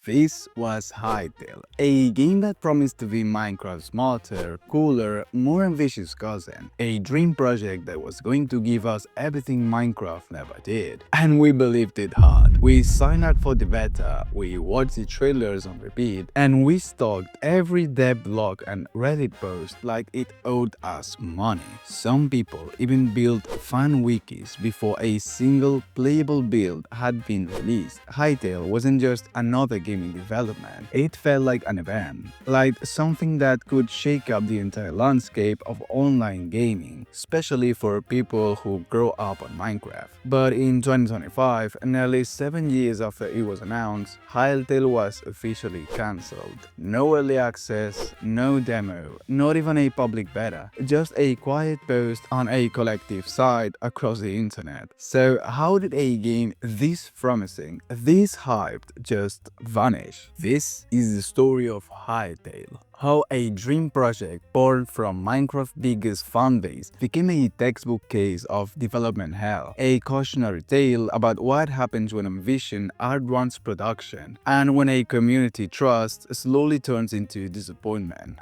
This was Hytale, a game that promised to be Minecraft's smarter, cooler, more ambitious cousin, a dream project that was going to give us everything Minecraft never did. And we believed it hard. We signed up for the beta, we watched the trailers on repeat, and we stalked every dev blog and Reddit post like it owed us money. Some people even built fan wikis before a single playable build had been released. Hytale wasn't just another game in development. It felt like an event, like something that could shake up the entire landscape of online gaming, especially for people who grow up on Minecraft. But in 2025, nearly 7 years after it was announced, Hytale was officially cancelled. No early access, no demo, not even a public beta, just a quiet post on a collective site across the internet. So how did a game this promising, this hyped, just vanish? This is the story of Hytale. How a dream project born from Minecraft's biggest fanbase became a textbook case of development hell, a cautionary tale about what happens when ambition outruns production, and when a community trust slowly turns into disappointment.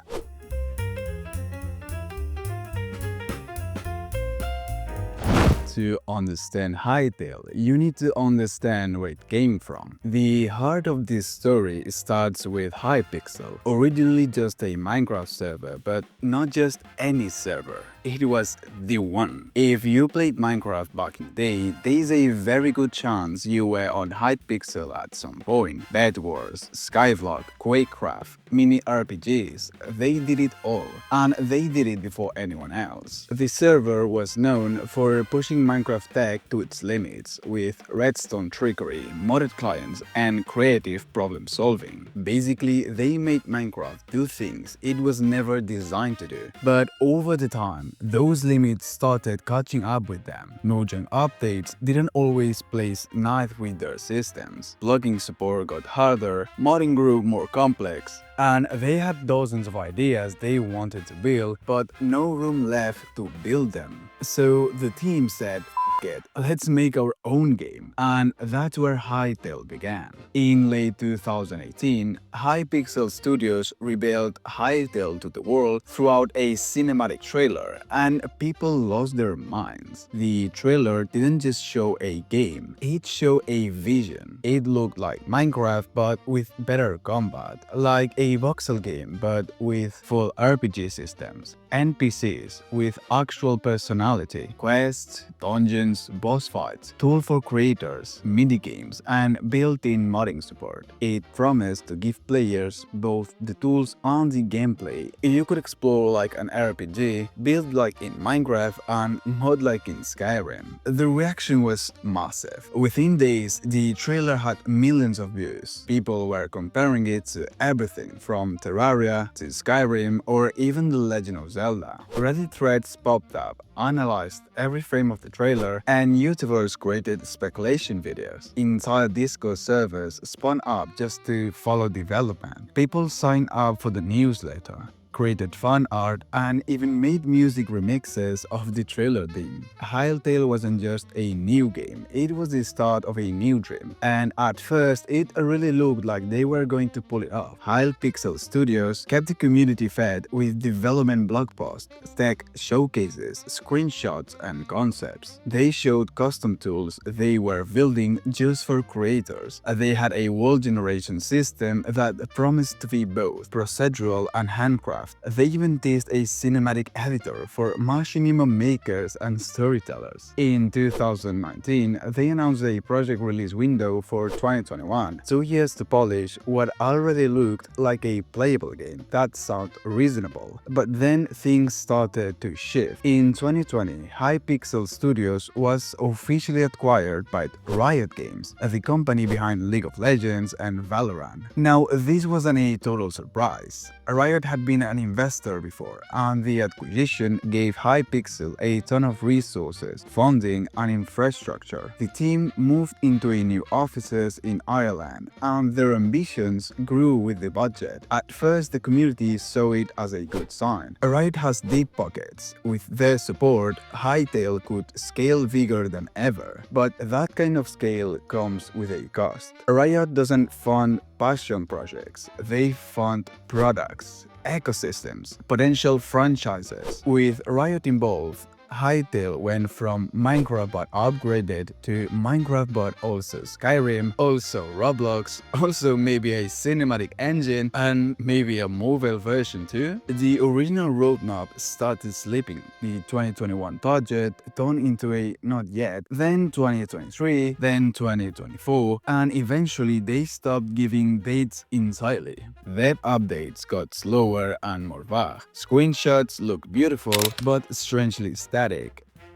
To understand Hytale, you need to understand where it came from. The heart of this story starts with Hypixel, originally just a Minecraft server, but not just any server. It was the one. If you played Minecraft back in the day, there's a very good chance you were on Hypixel at some point. Bed Wars, Skyblock, Quakecraft, mini RPGs, they did it all. And they did it before anyone else. The server was known for pushing Minecraft tech to its limits, with redstone trickery, modded clients, and creative problem solving. Basically, they made Minecraft do things it was never designed to do. But over the time, those limits started catching up with them. Merging updates didn't always place nice with their systems. Blogging support got harder, modding grew more complex, and they had dozens of ideas they wanted to build, but no room left to build them. So the team said, it, let's make our own game. And that's where Hytale began. In late 2018, Hypixel Studios revealed Hytale to the world throughout a cinematic trailer, and people lost their minds. The trailer didn't just show a game, it showed a vision. It looked like Minecraft but with better combat, like a voxel game but with full RPG systems, NPCs with actual personality, quests, dungeons, boss fights, tool for creators, minigames, and built-in modding support. It promised to give players both the tools and the gameplay. You could explore like an RPG, build like in Minecraft, and mod like in Skyrim. The reaction was massive. Within days, the trailer had millions of views. People were comparing it to everything from Terraria to Skyrim or even The Legend of Zelda. Reddit threads popped up, analyzed every frame of the trailer, and YouTubers created speculation videos. Entire Discord servers spun up just to follow development. People signed up for the newsletter, created fan art, and even made music remixes of the trailer theme. Hytale wasn't just a new game, it was the start of a new dream. And at first, it really looked like they were going to pull it off. Hypixel Studios kept the community fed with development blog posts, tech showcases, screenshots, and concepts. They showed custom tools they were building just for creators. They had a world generation system that promised to be both procedural and handcrafted. They even teased a cinematic editor for machinima makers and storytellers. In 2019, they announced a project release window for 2021, 2 years to polish what already looked like a playable game. That sounded reasonable. But then things started to shift. In 2020, Hypixel Studios was officially acquired by Riot Games, the company behind League of Legends and Valorant. Now, this wasn't a total surprise. Riot had been an investor before, and the acquisition gave Hypixel a ton of resources, funding, and infrastructure. The team moved into a new offices in Ireland, and their ambitions grew with the budget. At first, the community saw it as a good sign. Riot has deep pockets. With their support, Hytale could scale bigger than ever. But that kind of scale comes with a cost. Riot doesn't fund passion projects, they fund products, ecosystems, potential franchises. With Riot involved, Hytale went from Minecraft but upgraded to Minecraft but also Skyrim, also Roblox, also maybe a cinematic engine, and maybe a mobile version too. The original roadmap started slipping. The 2021 budget turned into a not yet, then 2023, then 2024, and eventually they stopped giving dates entirely. Web updates got slower and more vague. Screenshots look beautiful but strangely static.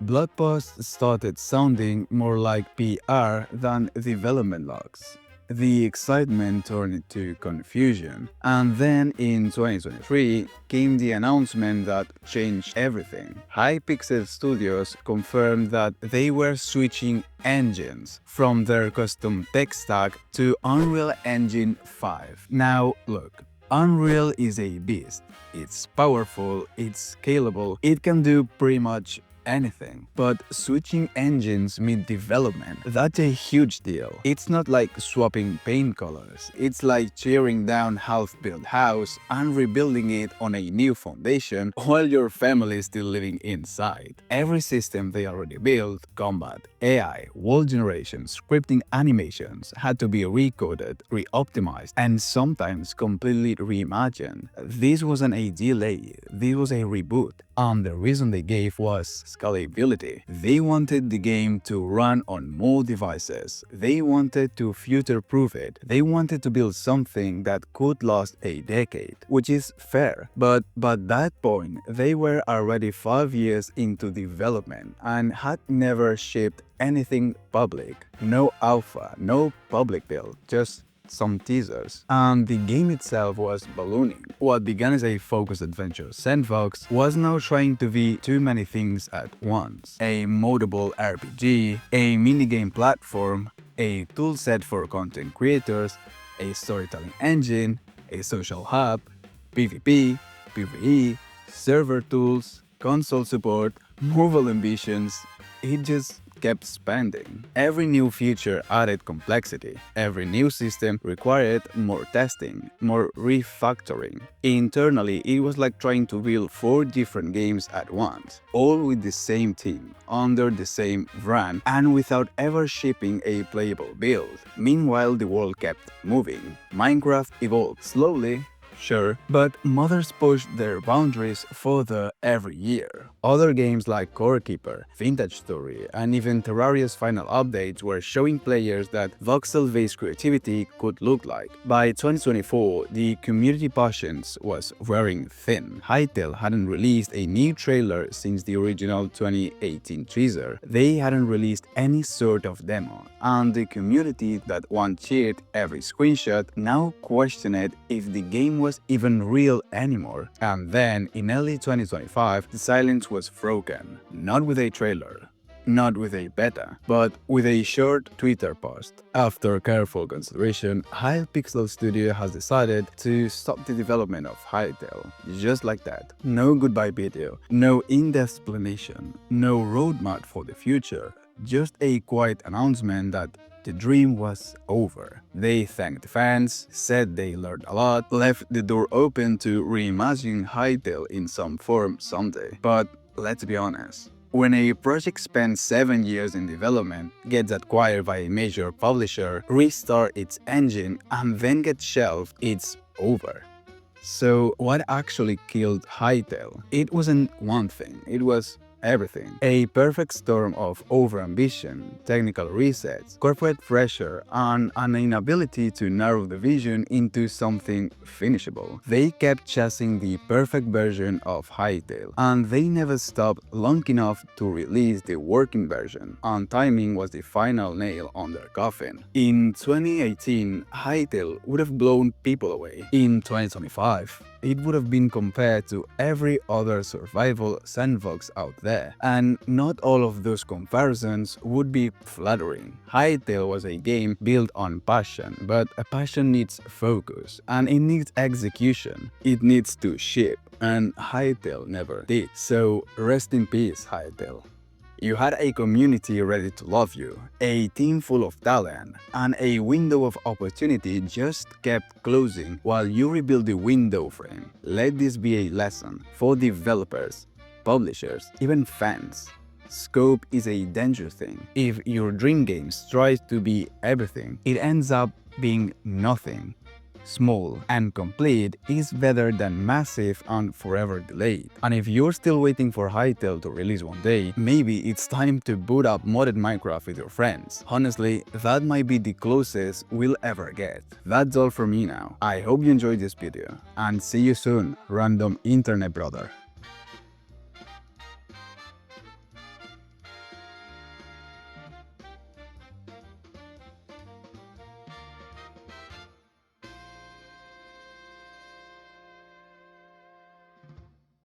Blog posts started sounding more like PR than development logs. The excitement turned into confusion, and then in 2023 came the announcement that changed everything. Hypixel Studios confirmed that they were switching engines from their custom tech stack to Unreal Engine 5. Now look, Unreal is a beast. It's powerful, it's scalable, it can do pretty much anything. But switching engines mid-development, that's a huge deal. It's not like swapping paint colors. It's like tearing down half-built house and rebuilding it on a new foundation while your family is still living inside. Every system they already built, combat, AI, world generation, scripting, animations, had to be recoded, re-optimized, and sometimes completely reimagined. This wasn't a delay, this was a reboot. And the reason they gave was scalability. They wanted the game to run on more devices. They wanted to future-proof it. They wanted to build something that could last a decade, which is fair. But by that point, they were already 5 years into development and had never shipped anything public. No alpha, no public build, just some teasers. And the game itself was ballooning. What began as a focused adventure sandbox was now trying to be too many things at once. A moddable RPG, a minigame platform, a toolset for content creators, a storytelling engine, a social hub, PvP, PvE, server tools, console support, mobile ambitions. It just kept expanding. Every new feature added complexity. Every new system required more testing, more refactoring. Internally, it was like trying to build 4 different games at once, all with the same team, under the same brand, and without ever shipping a playable build. Meanwhile, the world kept moving. Minecraft evolved slowly, sure, but modders pushed their boundaries further every year. Other games like Core Keeper, Vintage Story, and even Terraria's final updates were showing players that voxel-based creativity could look like. By 2024, the community patience was wearing thin. Hytale hadn't released a new trailer since the original 2018 teaser. They hadn't released any sort of demo, and the community that once cheered every screenshot now questioned if the game was even real anymore. And then, in early 2025, the silence was broken. Not with a trailer, not with a beta, but with a short Twitter post. After careful consideration, Hypixel Studio has decided to stop the development of Hytale. Just like that. No goodbye video, no in-depth explanation, no roadmap for the future. Just a quiet announcement that the dream was over. They thanked fans, said they learned a lot, left the door open to reimagine Hytale in some form someday. But let's be honest. When a project spends 7 years in development, gets acquired by a major publisher, restarts its engine, and then gets shelved, it's over. So what actually killed Hytale? It wasn't one thing, it was everything. A perfect storm of overambition, technical resets, corporate pressure, and an inability to narrow the vision into something finishable. They kept chasing the perfect version of Hytale, and they never stopped long enough to release the working version, and timing was the final nail on their coffin. In 2018, Hytale would have blown people away. In 2025, it would have been compared to every other survival sandbox out there, and not all of those comparisons would be flattering. Hytale was a game built on passion, but a passion needs focus, and it needs execution. It needs to ship, and Hytale never did. So rest in peace, Hytale. You had a community ready to love you, a team full of talent, and a window of opportunity just kept closing while you rebuild the window frame. Let this be a lesson for developers, publishers, even fans. Scope is a dangerous thing. If your dream game tries to be everything, it ends up being nothing. Small and complete is better than massive and forever delayed. And if you're still waiting for Hytale to release one day, maybe it's time to boot up modded Minecraft with your friends. Honestly, that might be the closest we'll ever get. That's all from me now. I hope you enjoyed this video, and see you soon, random internet brother.